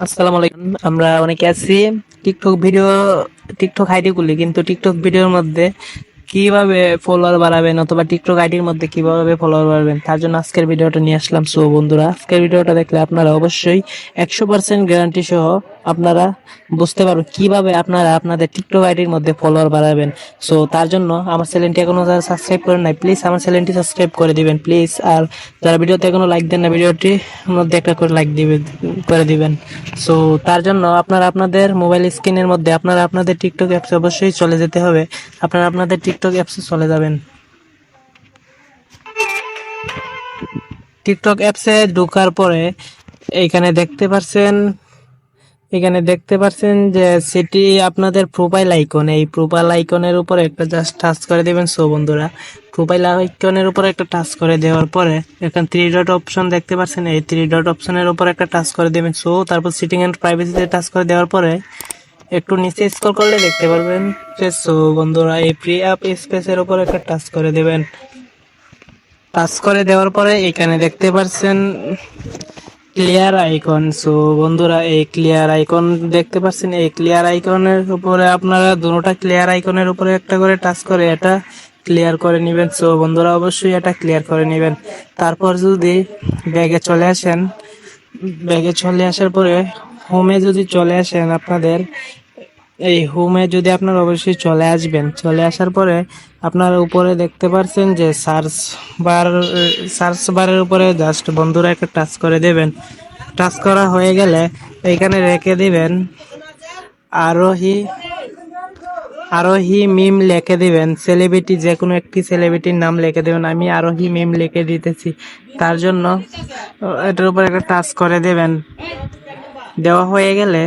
আসসালামু আলাইকুম। আমরা অনেকে আছি টিকটক ভিডিও, টিকটক আইডি খুলি, কিন্তু টিকটক ভিডিওর মধ্যে কিভাবে ফলোয়ার বাড়াবেন অথবা টিকটক আইডির মধ্যে কিভাবে ফলোয়ার বাড়াবেন তার জন্য আজকের ভিডিওটা নিয়ে আসলাম। সো বন্ধুরা, আজকের ভিডিওটা দেখলে আপনারা অবশ্যই 100% গ্যারান্টি সহ আপনারা বুঝতে পারবেন কিভাবে আপনারা আপনাদের টিকটক আইডির মধ্যে ফলোয়ার বাড়াবেন। সো তার জন্য আমার চ্যানেলটি এখনো যারা সাবস্ক্রাইব করেন নাই, প্লিজ আমার চ্যানেলটি সাবস্ক্রাইব করে দিবেন প্লিজ। আর যারা ভিডিওতে এখনো লাইক দেন না, ভিডিওটির মধ্যে একটা করে লাইক দিবেন, করে দিবেন। সো তার জন্য আপনারা আপনাদের মোবাইল স্ক্রিনের মধ্যে আপনারা আপনাদের টিকটক অ্যাপসে অবশ্যই চলে যেতে হবে। আপনারা আপনাদের টিকটক অ্যাপসে চলে যাবেন। টিকটক অ্যাপসে ঢোকার পরে এইখানে দেখতে পাচ্ছেন, এখানে দেখতে পাচ্ছেন যে সেটি আপনাদের প্রোফাইল আইকন, এই প্রোফাইল আইকনের উপরে একটা জাস্ট টাচ করে দিবেন। সো বন্ধুরা, প্রোফাইল আইকনের উপরে একটা টাচ করে দেওয়ার পরে এখানে থ্রি ডট অপশন দেখতে পাচ্ছেন, এই থ্রি ডট অপশনের উপরে একটা টাচ করে দেবেন। সো তারপর সিটিং এন্ড প্রাইভেসিতে টাচ করে দেওয়ার পরে একটু নিচে স্ক্রল করলে দেখতে পারবেন। সো বন্ধুরা, এই ফ্রি অ্যাপ স্পেসের উপরে একটা টাচ করে দেবেন। টাচ করে দেওয়ার পরে এখানে দেখতে পাচ্ছেন ক্লিয়ার আইকন। সো বন্ধুরা, এই ক্লিয়ার আইকন দেখতে পাচ্ছেন, এই ক্লিয়ার আইকনের উপরে আপনারা দুটোটা ক্লিয়ার আইকনের উপরে একটা করে টাচ করে এটা ক্লিয়ার করে নেবেন। সো বন্ধুরা, অবশ্যই এটা ক্লিয়ার করে নেবেন। তারপর যদি ব্যাগে চলে আসেন, ব্যাগে চলে আসার পরে হোমে যদি চলে আসেন, আপনাদের এই হোমে যদি আপনারা অবশ্যই চলে আসবেন, চলে আসার পরে আপনারা উপরে দেখতে পাচ্ছেন যে বার, সার্চ বারের উপরে জাস্ট বন্ধুরা একটা টাচ করে দেবেন। টাচ করা হয়ে গেলে এখানে রেখে দিবেন আরোহী, আরোহী মিম লিখে দিবেন। সেলিব্রিটি যে কোনো একটি সেলিব্রিটির নাম লিখে দেবেন। আমি আরোহী মিম লিখে দিতেছি। তার জন্য এটার উপর একটা টাচ করে দেবেন। দেওয়া হয়ে গেলে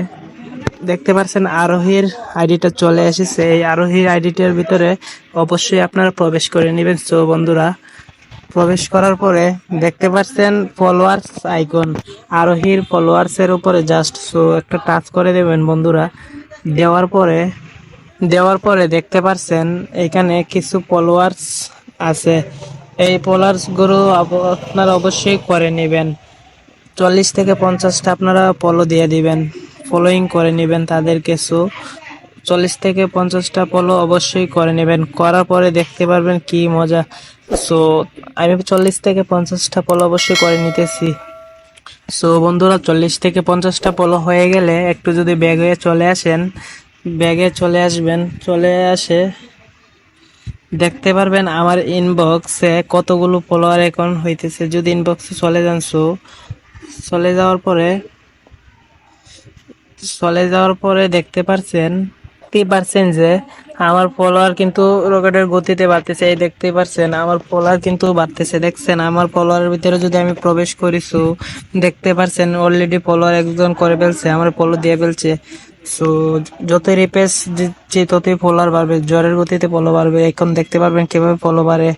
দেখতে পাচ্ছেন আরোহীর আইডিটা চলে এসেছে। এই আরোহীর আইডিটার ভিতরে অবশ্যই আপনারা প্রবেশ করে নেবেন। সো বন্ধুরা, প্রবেশ করার পরে দেখতে পাচ্ছেন ফলোয়ার্স আইকন, আরোহীর ফলোয়ার্স এর উপরে জাস্ট সো একটা টাচ করে দেবেন বন্ধুরা। দেওয়ার পরে দেখতে পাচ্ছেন এখানে কিছু ফলোয়ার্স আছে। এই ফলোয়ার্স গুলো আপনারা অবশ্যই করে নেবেন। 40 থেকে 50টা আপনারা ফলো দিয়ে দিবেন, ফলোইং করে নেবেন তাদেরকে। সো 40 থেকে 50টা ফলো অবশ্যই করে নেবেন। করার পরে দেখতে পারবেন কি মজা। সো আমি 40 থেকে 50টা ফলো অবশ্যই করে নিতেছি। সো বন্ধুরা, 40 থেকে 50টা ফলো হয়ে গেলে একটু যদি ব্যাগে চলে আসেন, ব্যাগে চলে আসবেন, চলে আসে দেখতে পারবেন আমার ইনবক্সে কতগুলো ফলোয়ার এখন হইতেছে। যদি ইনবক্সে চলে যান, সো চলে যাওয়ার পরে দেখতে পারছেন যে আমার ফলোয়ার কিন্তু রকেটের গতিতে বাড়তেছে। এই দেখতে পারছেন আমার ফলোয়ার কিন্তু বাড়তেছে। দেখছেন আমার ফলোয়ারের ভিতরে যদি আমি প্রবেশ করি, সো দেখতে পারছেন অলরেডি ফলোয়ার একজন করে ফেলছে, আমার ফলো দিয়ে ফেলছে। সো যতই রিফ্রেশ দিচ্ছি ততই ফলোয়ার বাড়বে, জ্বরের গতিতে ফলো বাড়বে। এখন দেখতে পারবেন কিভাবে ফলো বাড়ে।